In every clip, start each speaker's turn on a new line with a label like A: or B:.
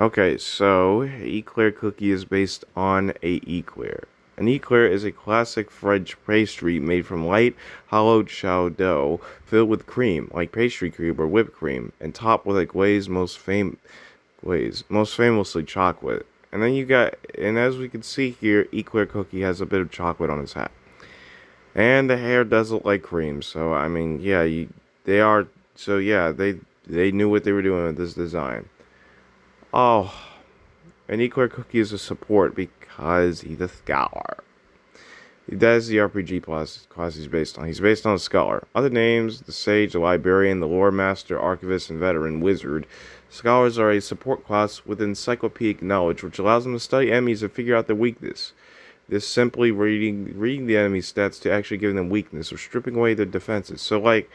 A: Okay, so eclair cookie is based on a eclair. An eclair is a classic French pastry made from light, hollow chow dough filled with cream, like pastry cream or whipped cream, and topped with a glaze, most famously chocolate. And then and as we can see here, eclair cookie has a bit of chocolate on his hat, and the hair does look like cream. So I mean, yeah, they are. So yeah, they knew what they were doing with this design. Oh, an eclair cookie is a support because he's a scholar. That is the RPG class he's based on. He's based on a scholar. Other names: the sage, the librarian, the lore master, archivist, and veteran wizard. Scholars are a support class with encyclopedic knowledge, which allows them to study enemies and figure out their weakness. This simply reading the enemy stats to actually giving them weakness or stripping away their defenses. So like,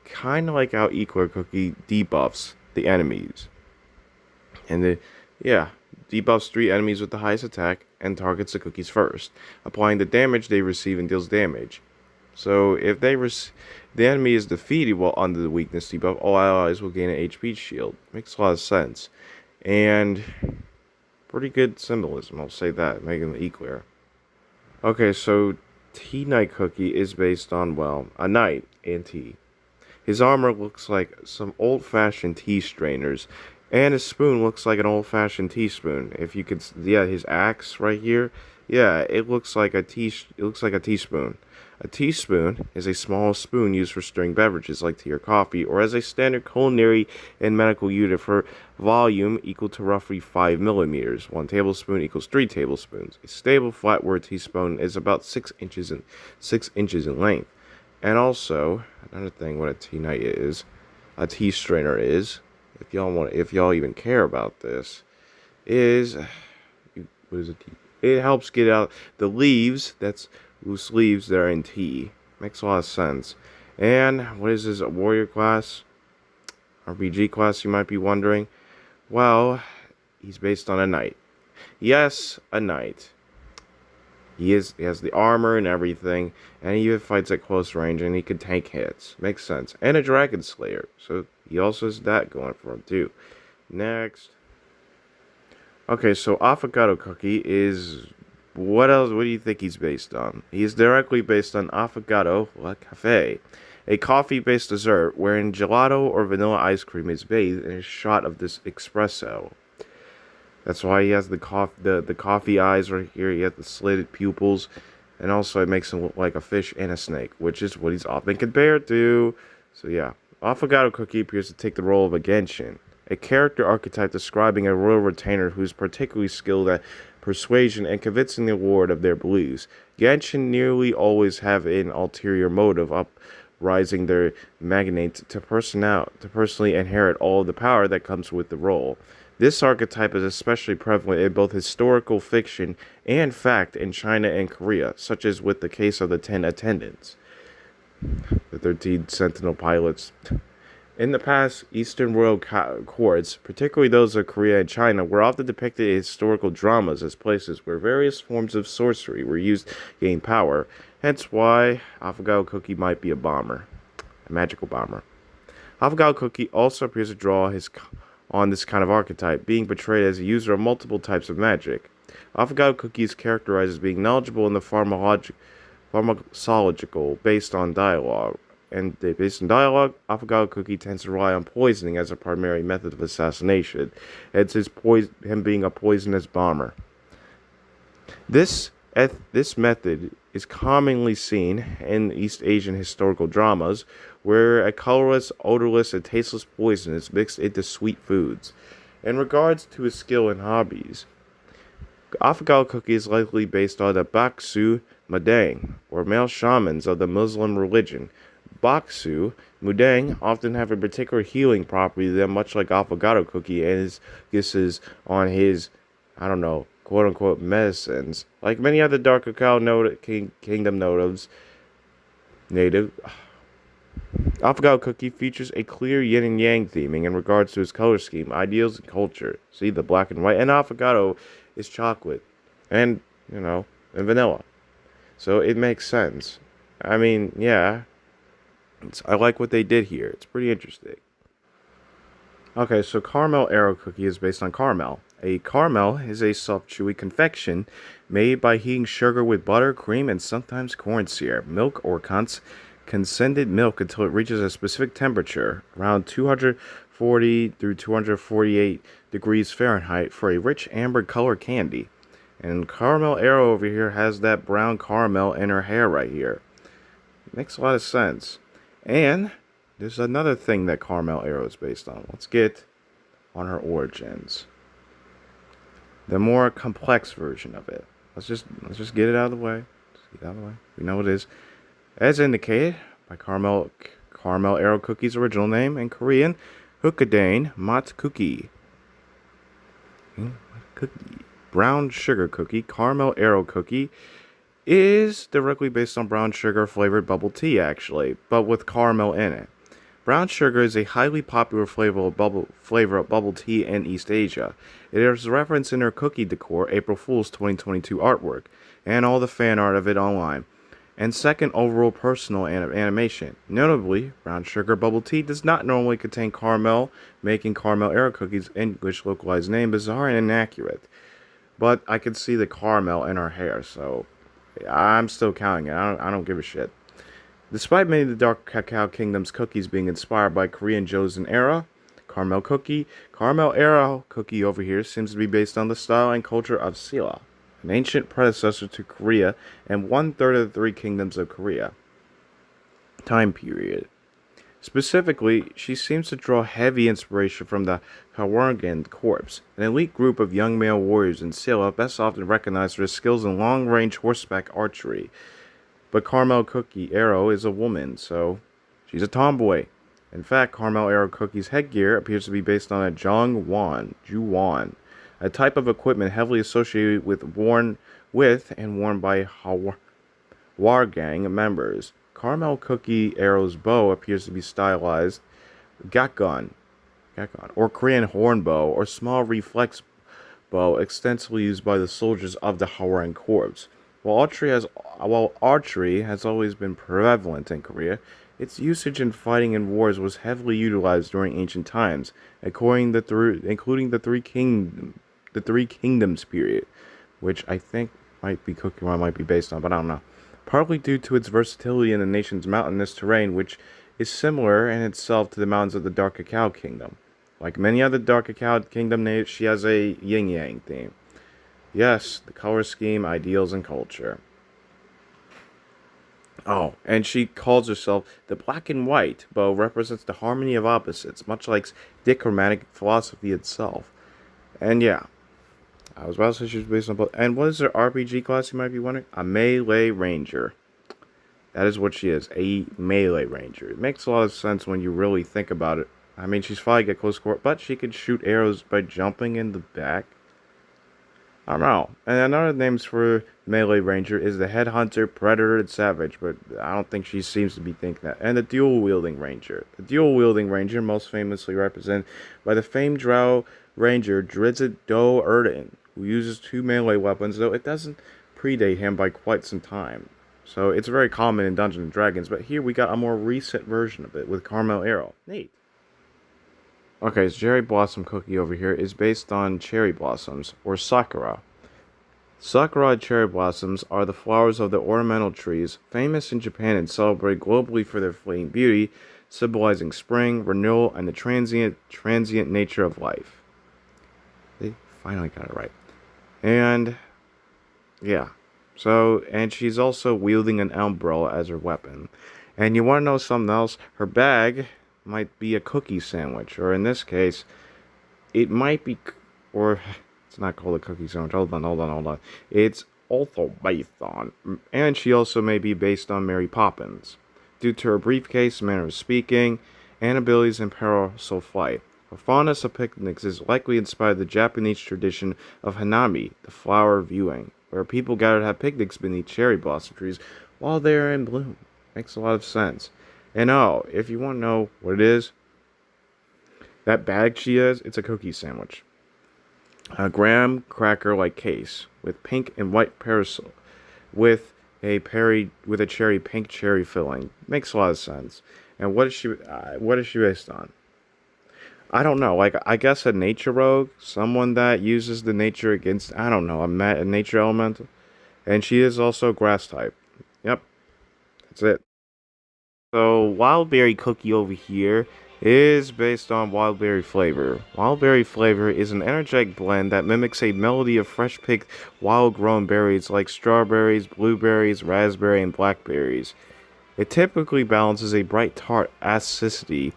A: kind of like how eclair cookie debuffs the enemies. And yeah, debuffs 3 enemies with the highest attack and targets the cookies first, applying the damage they receive and deals damage. So if the enemy is defeated while under the weakness debuff, all allies will gain an HP shield. Makes a lot of sense. And pretty good symbolism, I'll say that, making the eclair. Okay, so Tea Knight Cookie is based on, well, a knight and tea. His armor looks like some old-fashioned tea strainers, and his spoon looks like an old-fashioned teaspoon. If you could, yeah, his axe right here, yeah, it looks like it looks like a teaspoon. A teaspoon is a small spoon used for stirring beverages like tea or coffee, or as a standard culinary and medical unit for volume equal to roughly 5 millimeters. 1 tablespoon equals 3 tablespoons. A stable flatware teaspoon is about 6 inches in length. And also, another thing, what a tea knight is, a tea strainer is, if y'all even care about this, is what is it? It helps get out the leaves. That's loose leaves that are in tea. Makes a lot of sense. And what is this? A warrior class, RPG class? You might be wondering. Well, he's based on a knight. Yes, a knight. He has the armor and everything, and he even fights at close range, and he can tank hits. Makes sense. And a dragon slayer, so he also has that going for him too. Next. Okay, so Affogato Cookie is what else? What do you think he's based on? He's directly based on Affogato La Cafe, a coffee-based dessert wherein gelato or vanilla ice cream is bathed in a shot of this espresso. That's why he has the coffee eyes right here. He has the slitted pupils, and also it makes him look like a fish and a snake, which is what he's often compared to. So yeah, Affogato Cookie appears to take the role of a Genshin, a character archetype describing a royal retainer who's particularly skilled at persuasion and convincing the lord of their beliefs. Genshin nearly always have an ulterior motive, uprising their magnate to personally inherit all of the power that comes with the role. This archetype is especially prevalent in both historical fiction and fact in China and Korea, such as with the case of the 10 attendants, the 13 sentinel pilots. In the past, Eastern royal courts, particularly those of Korea and China, were often depicted in historical dramas as places where various forms of sorcery were used to gain power, hence why Affogato Cookie might be a bomber, a magical bomber. Affogato Cookie also appears to draw on this kind of archetype, being portrayed as a user of multiple types of magic. Affogato Cookie is characterized as being knowledgeable in the pharmacological, based on dialogue. And based on dialogue, Affogato Cookie tends to rely on poisoning as a primary method of assassination, hence him being a poisonous bomber. This method is commonly seen in East Asian historical dramas, where a colorless, odorless, and tasteless poison is mixed into sweet foods. In regards to his skill and hobbies, Affogato Cookie is likely based on the Baksu Mudang, or male shamans of the Muslim religion. Baksu Mudang often have a particular healing property to them, much like Affogato Cookie, and this is on his, I don't know, quote-unquote medicines. Like many other Dark Cacao Kingdom native, Affogato Cookie features a clear yin and yang theming in regards to his color scheme, ideals, and culture. See, the black and white, and Affogato is chocolate, and, and vanilla. So it makes sense. I mean, yeah, I like what they did here. It's pretty interesting. Okay, so Caramel Arrow Cookie is based on caramel, A caramel is a soft, chewy confection made by heating sugar with butter, cream, and sometimes corn syrup, milk, or condensed milk until it reaches a specific temperature, around 240 through 248 degrees Fahrenheit, for a rich amber color candy. And Caramel Arrow over here has that brown caramel in her hair right here. Makes a lot of sense. And there's another thing that Caramel Arrow is based on. Let's get on her origins. The more complex version of it. Let's just get it out of the way. Just get it out of the way. We know what it is. As indicated by Caramel Arrow Cookie's original name in Korean, Hokkaido Mat Cookie. Cookie. Brown sugar cookie, Caramel Arrow Cookie, is directly based on brown sugar flavored bubble tea, actually, but with caramel in it. Brown sugar is a highly popular flavor of bubble tea in East Asia. It is referenced in her cookie decor April Fool's 2022 artwork, and all the fan art of it online. And second, overall personal animation. Notably, brown sugar bubble tea does not normally contain caramel, making Caramel Arrow Cookie's English localized name bizarre and inaccurate. But I could see the caramel in her hair, so I'm still counting it. I don't give a shit. Despite many of the Dark Cacao Kingdom's cookies being inspired by Korean Joseon era, Caramel Arrow Cookie over here seems to be based on the style and culture of Silla, an ancient predecessor to Korea and 1/3 of the Three Kingdoms of Korea time period. Specifically, she seems to draw heavy inspiration from the Hwargan Corps, an elite group of young male warriors in Silla best often recognized for their skills in long-range horseback archery. But Caramel Cookie Arrow is a woman, so she's a tomboy. In fact, Caramel Arrow Cookie's headgear appears to be based on a Juwan, a type of equipment heavily associated with and worn by Hwargang members. Caramel Cookie Arrow's bow appears to be stylized Gakgon, or Korean horn bow, or small reflex bow extensively used by the soldiers of the Hwarang Corps. While archery has always been prevalent in Korea, its usage in fighting in wars was heavily utilized during ancient times, including the Three Kingdoms period, which I think might be based on, but I don't know. Partly due to its versatility in the nation's mountainous terrain, which is similar in itself to the mountains of the Dark Cacao Kingdom. Like many other Dark Cacao Kingdom natives, she has a yin-yang theme. Yes, the color scheme, ideals, and culture. Oh, and she calls herself the black and white bow represents the harmony of opposites, much like dichromatic philosophy itself. And yeah, I was about to say she was based on both. And what is her RPG class, you might be wondering? A melee ranger. That is what she is, a melee ranger. It makes a lot of sense when you really think about it. I mean, she's fighting at close quarter, but she can shoot arrows by jumping in the back. I don't know. And another names for melee ranger is the headhunter, predator, and savage, but I don't think she seems to be thinking that. And the dual-wielding ranger. The dual-wielding ranger, most famously represented by the famed drow ranger Drizzt Do Erdin, who uses two melee weapons, though it doesn't predate him by quite some time. So it's very common in Dungeons and Dragons, but here we got a more recent version of it with Caramel Arrow. Neat. Okay, so Cherry Blossom Cookie over here is based on cherry blossoms, or sakura. Sakura and cherry blossoms are the flowers of the ornamental trees, famous in Japan and celebrated globally for their fleeting beauty, symbolizing spring, renewal, and the transient nature of life. They finally got it right. And, yeah. So, and she's also wielding an umbrella as her weapon. And you want to know something else? Her bag might be a cookie sandwich, or in this case, it might be, or it's not called a cookie sandwich. Hold on. It's also based on, and she also may be based on Mary Poppins, due to her briefcase, manner of speaking, and abilities in parasol flight. Her fondness of picnics is likely inspired the Japanese tradition of hanami, the flower viewing, where people gather to have picnics beneath cherry blossom trees while they are in bloom. Makes a lot of sense. And oh, if you want to know what it is, that bag she has, it's a cookie sandwich. A graham cracker-like case with pink and white parasol, with a cherry pink cherry filling. Makes a lot of sense. And what is she based on? I don't know. Like, I guess a nature rogue, someone that uses the nature against, I don't know, a nature elemental. And she is also grass type. Yep, that's it. So, Wildberry Cookie over here is based on Wildberry Flavor. Wildberry Flavor is an energetic blend that mimics a melody of fresh picked wild grown berries like strawberries, blueberries, raspberry, and blackberries. It typically balances a bright tart acidity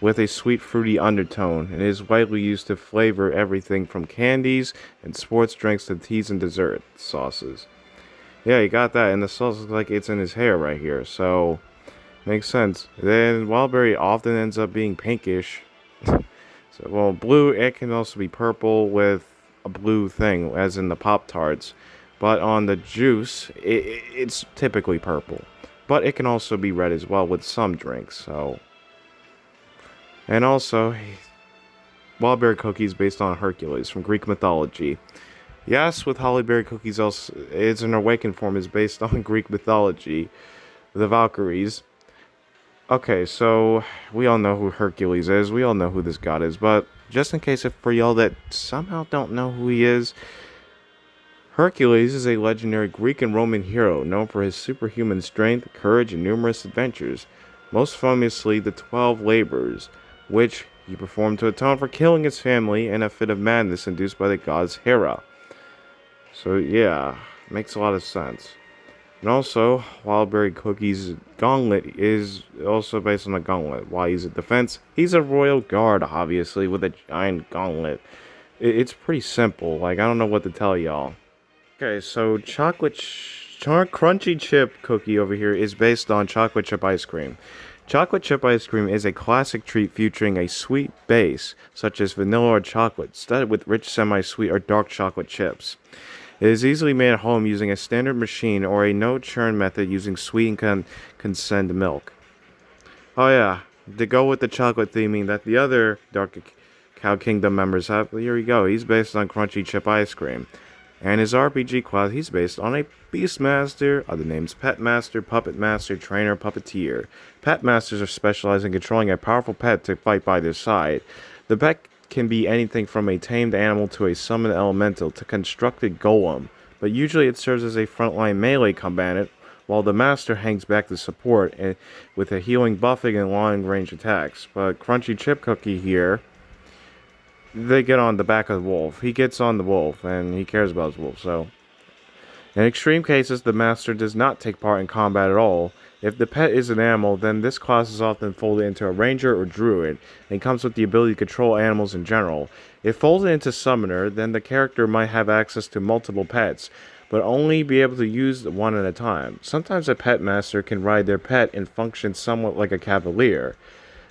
A: with a sweet fruity undertone and is widely used to flavor everything from candies and sports drinks to teas and dessert sauces. Yeah, he got that, and the sauce looks like it's in his hair right here, so makes sense. Then Wildberry often ends up being pinkish. So, well, blue, it can also be purple with a blue thing, as in the Pop Tarts. But on the juice, it's typically purple. But it can also be red as well with some drinks, so. And also, Wildberry cookies based on Hercules from Greek mythology. Yes, with Hollyberry cookies, also, it's an awakened form is based on Greek mythology, the Valkyries. Okay, so we all know who Hercules is. We all know who this god is, but just in case for y'all that somehow don't know who he is, Hercules is a legendary Greek and Roman hero known for his superhuman strength, courage, and numerous adventures. Most famously, the 12 Labors, which he performed to atone for killing his family in a fit of madness induced by the goddess Hera. So yeah, makes a lot of sense. And also, Wildberry Cookie's gauntlet is also based on a gauntlet. Why he's a defense? He's a royal guard, obviously, with a giant gauntlet. It's pretty simple. Like, I don't know what to tell y'all. Okay, so crunchy chip cookie over here is based on chocolate chip ice cream. Chocolate chip ice cream is a classic treat featuring a sweet base, such as vanilla or chocolate, studded with rich semi-sweet or dark chocolate chips. It is easily made at home using a standard machine or a no-churn method using sweet and condensed milk. Oh yeah, to go with the chocolate theming that the other Dark Cow Kingdom members have, here we go. He's based on crunchy chip ice cream. And his RPG class, he's based on a Beastmaster, other names Pet Master, Puppet Master, Trainer, Puppeteer. Pet Masters are specialized in controlling a powerful pet to fight by their side. The pet can be anything from a tamed animal to a summoned elemental to constructed golem, but usually it serves as a frontline melee combatant, while the master hangs back to support with a healing, buffing, and long-range attacks. But Crunchy Chip Cookie here, they get on the back of the wolf. He gets on the wolf, and he cares about his wolf, so. In extreme cases, the master does not take part in combat at all. If the pet is an animal, then this class is often folded into a ranger or druid, and comes with the ability to control animals in general. If folded into summoner, then the character might have access to multiple pets, but only be able to use one at a time. Sometimes a pet master can ride their pet and function somewhat like a cavalier,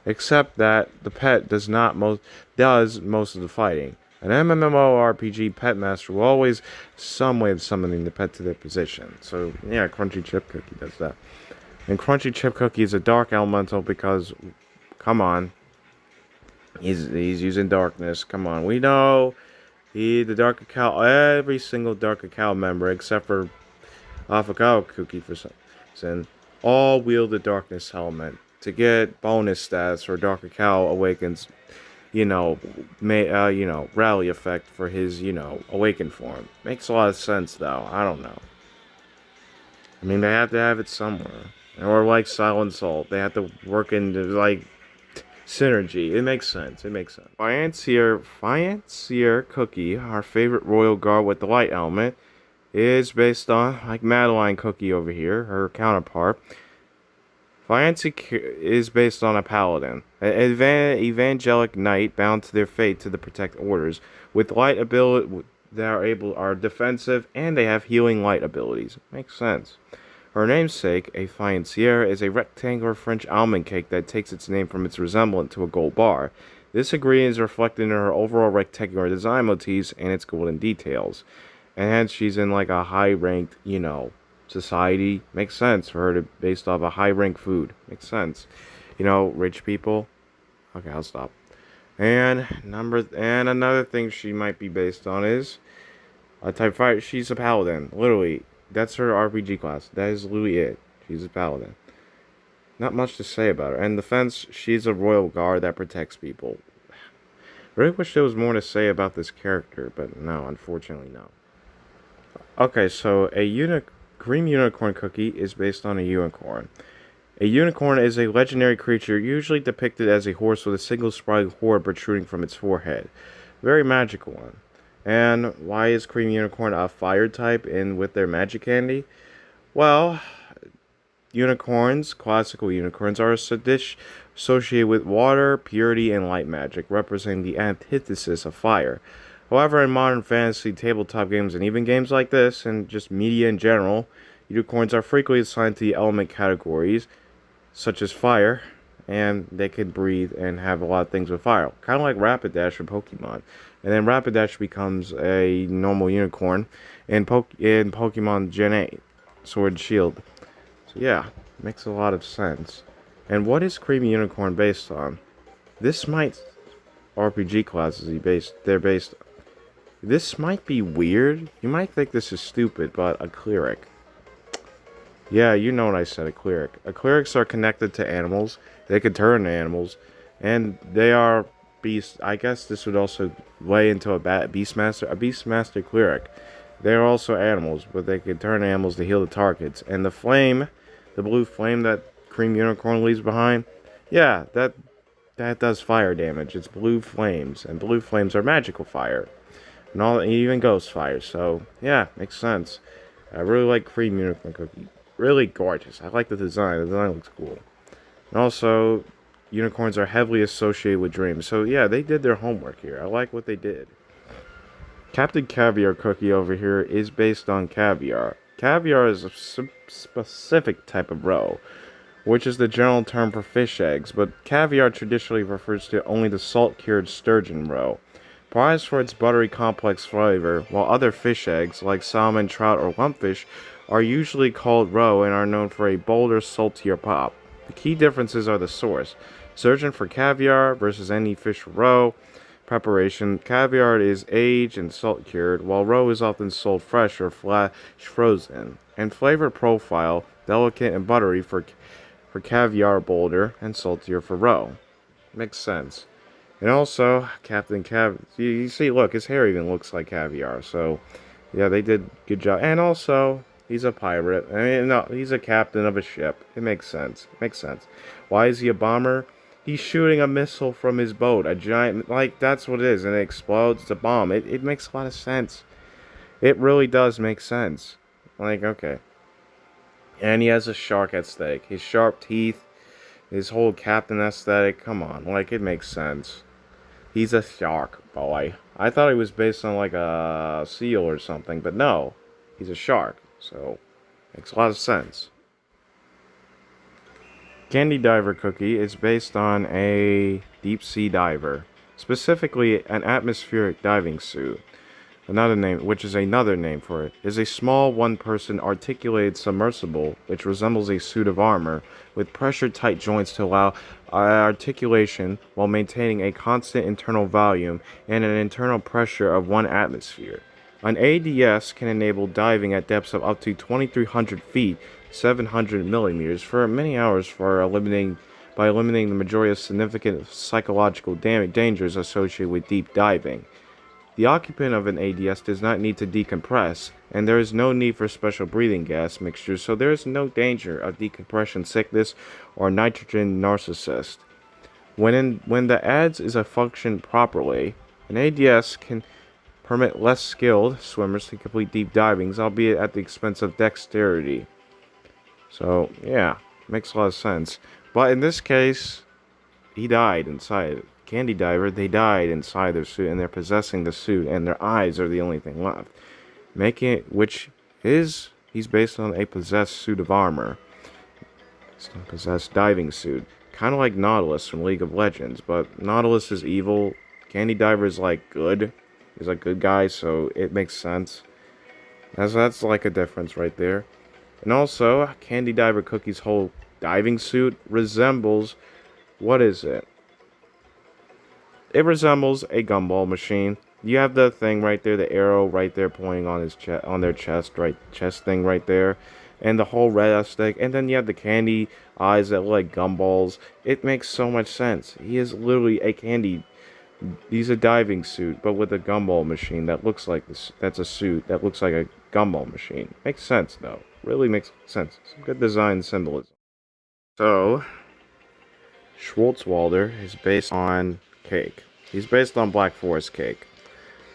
A: except that the pet does most of the fighting. An MMORPG pet master will always some way of summoning the pet to their position. So yeah, Crunchy Chip Cookie does that. And Crunchy Chip Cookie is a dark elemental because, come on, he's using darkness. Come on, we know the Dark Cacao, every single Dark Cacao member except for Alpha Cow Cookie for some reason, all wield the darkness element to get bonus stats for Dark Cacao awakens. Rally effect for his, awakened form. Makes a lot of sense though. I don't know. I mean, they have to have it somewhere. Or like Silent Salt, they have to work into like synergy. It makes sense. It makes sense. Financier Cookie, our favorite royal guard with the light element, is based on like Madeline Cookie over here, her counterpart. Financier is based on a paladin, an evangelic knight bound to their fate to protect orders, with light ability that are defensive and they have healing light abilities. Makes sense. Her namesake, a financier, is a rectangular French almond cake that takes its name from its resemblance to a gold bar. This ingredient is reflected in her overall rectangular design motifs and its golden details. And hence she's in like a high-ranked, society. Makes sense for her to based off a high-ranked food. Makes sense. Rich people. Okay, I'll stop. And another thing she might be based on is a type fighter. She's a paladin. Literally, that's her RPG class. That is literally it. She's a paladin. Not much to say about her. And the fence, she's a royal guard that protects people. Really wish there was more to say about this character, but no, unfortunately no. Okay, so cream unicorn cookie is based on a unicorn. A unicorn is a legendary creature usually depicted as a horse with a single spry horn protruding from its forehead. Very magical one. And why is cream unicorn a fire type in with their magic candy? Well, unicorns, classical unicorns, are associated with water, purity, and light magic, representing the antithesis of fire. However, in modern fantasy, tabletop games, and even games like this, and just media in general, unicorns are frequently assigned to the element categories, such as fire, and they can breathe and have a lot of things with fire. Kind of like Rapidash from Pokemon. And then Rapidash becomes a normal unicorn in Pokemon Gen 8, Sword and Shield. So yeah, makes a lot of sense. And what is Creamy Unicorn based on? This might RPG classes they're based. This might be weird. You might think this is stupid, but a cleric. Yeah, you know what I said, a cleric. Clerics are connected to animals. They can turn animals. And they are beasts. I guess this would also lay into a beastmaster. A beastmaster cleric. They are also animals, but they can turn animals to heal the targets. And the flame, the blue flame that Cream Unicorn leaves behind, yeah, that does fire damage. It's blue flames, and blue flames are magical fire. And even ghost fire. So, yeah, makes sense. I really like Cream Unicorn Cookie. Really gorgeous. I like the design. The design looks cool. And also, unicorns are heavily associated with dreams. So, yeah, they did their homework here. I like what they did. Captain Caviar Cookie over here is based on caviar. Caviar is a specific type of roe, which is the general term for fish eggs, but caviar traditionally refers to only the salt-cured sturgeon roe. Prized for its buttery, complex flavor, while other fish eggs, like salmon, trout, or lumpfish, are usually called roe and are known for a bolder, saltier pop. The key differences are the source. Sturgeon for caviar versus any fish roe. Preparation. Caviar is aged and salt cured, while roe is often sold fresh or flash frozen. And flavor profile, delicate and buttery for caviar, bolder and saltier for roe. Makes sense. And also, Captain Cav. You see, look, his hair even looks like caviar. So, yeah, they did good job. And also, he's a pirate. I mean, no, he's a captain of a ship. It makes sense. Makes sense. Why is he a bomber? He's shooting a missile from his boat. A giant, like, that's what it is. And it explodes. It's a bomb. It makes a lot of sense. It really does make sense. Like, okay. And he has a shark aesthetic. His sharp teeth. His whole captain aesthetic. Come on. Like, it makes sense. He's a shark boy. I thought he was based on, like, a seal or something. But no. He's a shark. So, makes a lot of sense. Candy Diver Cookie is based on a deep sea diver, specifically an atmospheric diving suit. Another name, which is another name for it, is a small one-person articulated submersible which resembles a suit of armor with pressure-tight joints to allow articulation while maintaining a constant internal volume and an internal pressure of 1 atmosphere. An ADS can enable diving at depths of up to 2,300 feet, 700 millimeters, for many hours by eliminating the majority of significant psychological dangers associated with deep diving. The occupant of an ADS does not need to decompress, and there is no need for special breathing gas mixtures, so there is no danger of decompression sickness or nitrogen narcissist. When the ADS is a function properly, an ADS can permit less skilled swimmers to complete deep divings, albeit at the expense of dexterity. So, yeah, makes a lot of sense. But in this case, he died inside. Candy Diver, they died inside their suit, and they're possessing the suit, and their eyes are the only thing left. He's based on a possessed suit of armor. It's a possessed diving suit. Kind of like Nautilus from League of Legends, but Nautilus is evil. Candy Diver is, like, good. He's a good guy, so it makes sense. That's like a difference right there. And also, Candy Diver Cookie's whole diving suit resembles... what is it? It resembles a gumball machine. You have the thing right there, the arrow right there pointing on his on their chest, right chest thing right there. and the whole red aesthetic, and then you have the candy eyes that look like gumballs. It makes so much sense. He is literally a candy. He's a diving suit, but with a gumball machine that looks like this. That's a suit that looks like a gumball machine. Makes sense though. Really makes sense. Some good design symbolism. So, Schwartzwalder is based on cake. He's based on Black Forest cake.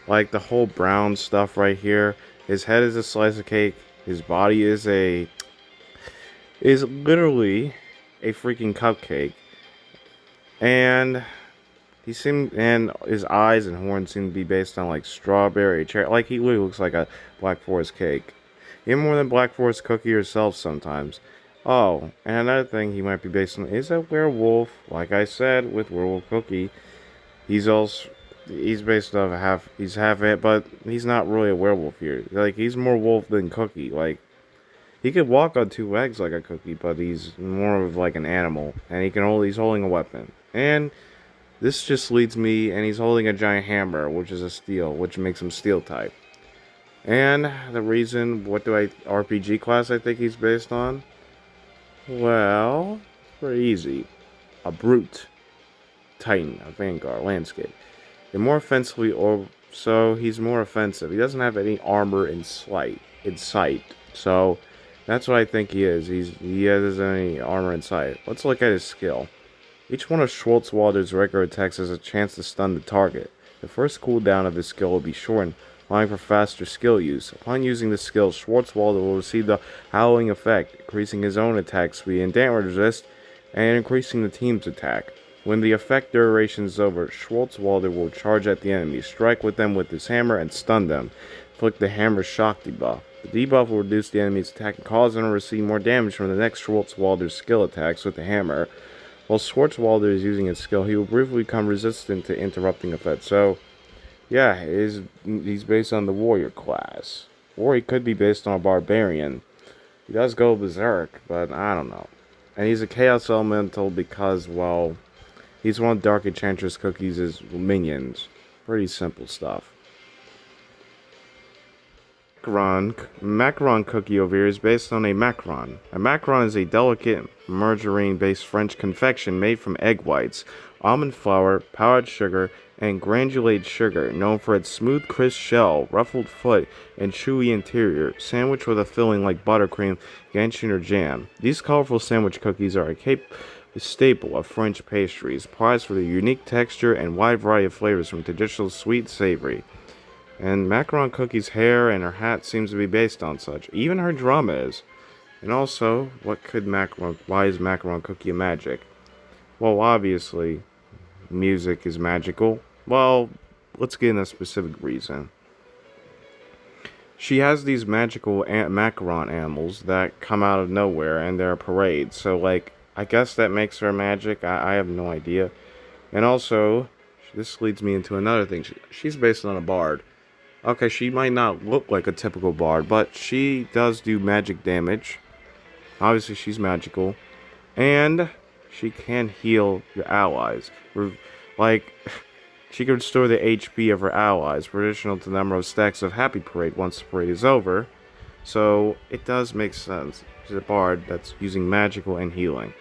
A: Like the whole brown stuff right here. His head is a slice of cake. His body is literally a freaking cupcake. And and his eyes and horns seem to be based on like strawberry, cherry. Like he literally looks like a Black Forest cake. Even more than Black Forest cookie herself sometimes. Oh, and another thing he might be based on is a werewolf. Like I said, with Werewolf Cookie, he's based off he's half it, but he's not really a werewolf here. Like he's more wolf than Cookie. Like he could walk on two legs like a Cookie, but he's more of like an animal, and he's holding a weapon. And this just leads me, and he's holding a giant hammer, which is a steel, which makes him steel type. And the reason, RPG class I think he's based on? Well, pretty easy. A brute. Titan, a vanguard, landscape. And more offensively, so he's more offensive. He doesn't have any armor in sight. So that's what I think he is. He doesn't have any armor in sight. Let's look at his skill. Each one of Schwartzwalder's regular attacks has a chance to stun the target. The first cooldown of this skill will be shortened, allowing for faster skill use. Upon using this skill, Schwartzwalder will receive the howling effect, increasing his own attack speed and damage resist, and increasing the team's attack. When the effect duration is over, Schwartzwalder will charge at the enemy, strike with them with his hammer, and stun them. Inflict the hammer's shock debuff. The debuff will reduce the enemy's attack and cause them to receive more damage from the next Schwartzwalder's skill attacks with the hammer. While Schwartzwalder is using his skill, he will briefly become resistant to interrupting effects. So, yeah, he's based on the warrior class. Or he could be based on a barbarian. He does go berserk, but I don't know. And he's a chaos elemental because, well, he's one of Dark Enchantress Cookie's minions. Pretty simple stuff. Macaron cookie over here is based on a macaron. A macaron is a delicate margarine-based French confection made from egg whites, almond flour, powdered sugar, and granulated sugar, known for its smooth, crisp shell, ruffled foot, and chewy interior, sandwiched with a filling like buttercream, ganache, or jam. These colorful sandwich cookies are a staple of French pastries, prized for their unique texture and wide variety of flavors from traditional sweet savory. And Macaron Cookie's hair and her hat seems to be based on such. Even her drum is. And also, why is Macaron Cookie a magic? Well, obviously, music is magical. Well, let's get into a specific reason. She has these magical macaron animals that come out of nowhere, and they're a parade. So, like, I guess that makes her magic. I have no idea. And also, this leads me into another thing. She's based on a bard. Okay, she might not look like a typical bard, but she does do magic damage. Obviously, she's magical. And she can heal your allies. Like, she can restore the HP of her allies, proportional to the number of stacks of Happy Parade once the parade is over. So, it does make sense. She's a bard that's using magical and healing.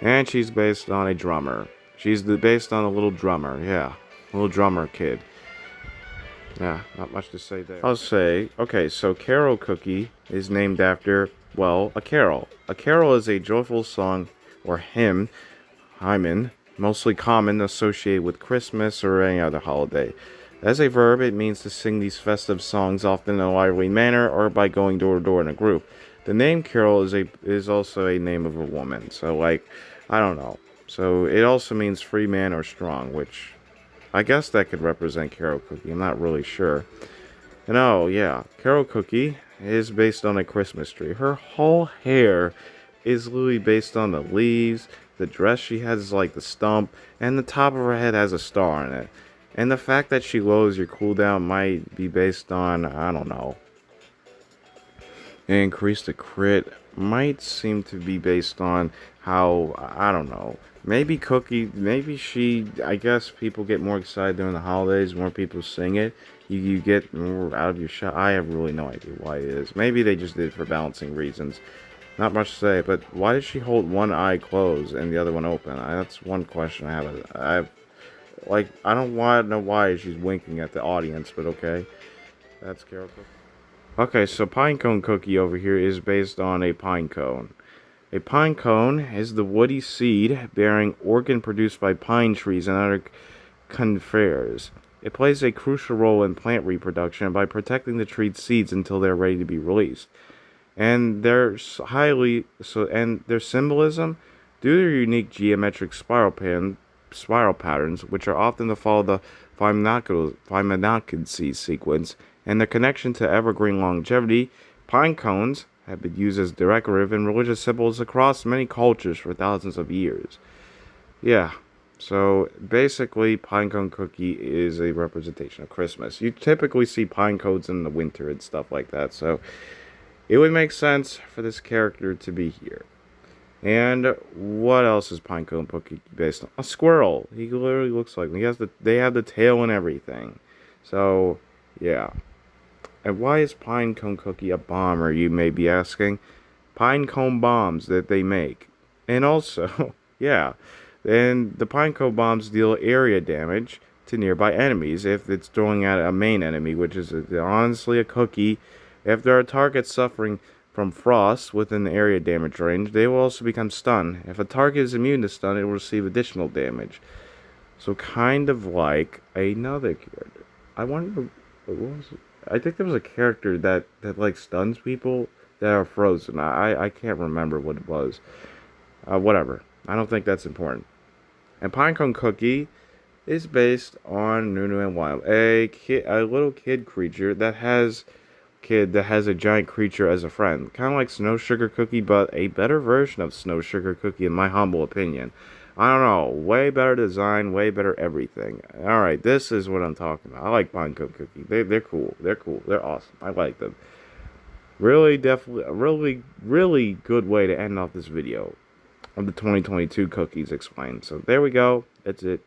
A: And she's based on a drummer. She's based on a little drummer, yeah. Little drummer kid. Yeah, not much to say there. I'll say, okay, so Carol Cookie is named after, well, a carol. A carol is a joyful song or hymen, mostly common associated with Christmas or any other holiday. As a verb, it means to sing these festive songs often in a lively manner or by going door to door in a group. The name Carol is also a name of a woman, so like, I don't know. So it also means free man or strong, which I guess that could represent Carol Cookie. I'm not really sure. And oh, yeah. Carol Cookie is based on a Christmas tree. Her whole hair is literally based on the leaves. The dress she has is like the stump. And the top of her head has a star in it. And the fact that she lowers your cooldown might be based on, I don't know. And increase the crit might seem to be based on how, I don't know. Maybe I guess people get more excited during the holidays, more people sing it. You get more out of your shot. I have really no idea why it is. Maybe they just did it for balancing reasons. Not much to say, but why did she hold one eye closed and the other one open? That's one question I have. I don't want to know why she's winking at the audience, but okay. That's Carol Cookie. Okay, so pine cone cookie over here is based on a pine cone. A pine cone is the woody seed-bearing organ produced by pine trees and other conifers. It plays a crucial role in plant reproduction by protecting the tree's seeds until they're ready to be released. And their symbolism, due to their unique geometric spiral patterns, which are often to follow the Fibonacci sequence, and their connection to evergreen longevity, pine cones have been used as decorative and religious symbols across many cultures for thousands of years. Yeah, so basically, pine cone cookie is a representation of Christmas. You typically see pine cones in the winter and stuff like that, so it would make sense for this character to be here. And what else is Pinecone Cookie based on? A squirrel. He literally looks like me. They have the tail and everything. So, yeah. And why is Pinecone Cookie a bomber, you may be asking? Pinecone bombs that they make. And also, yeah, and the Pinecone bombs deal area damage to nearby enemies if it's throwing at a main enemy, which is honestly a cookie. If there are targets suffering from frost within the area damage range, they will also become stunned. If a target is immune to stun, it will receive additional damage. So kind of like another character. I wonder, what was it? I think there was a character that like stuns people that are frozen. I can't remember what it was. Whatever. I don't think that's important. And Pinecone Cookie is based on Nunu and Wild, a little kid creature that has a giant creature as a friend. Kind of like Snow Sugar Cookie, but a better version of Snow Sugar Cookie in my humble opinion. I don't know, way better design, way better everything. Alright, this is what I'm talking about. I like Pinecone Cookie. They're cool. They're cool. They're awesome. I like them. Really, definitely, a really good way to end off this video of the 2022 cookies explained. So there we go. That's it.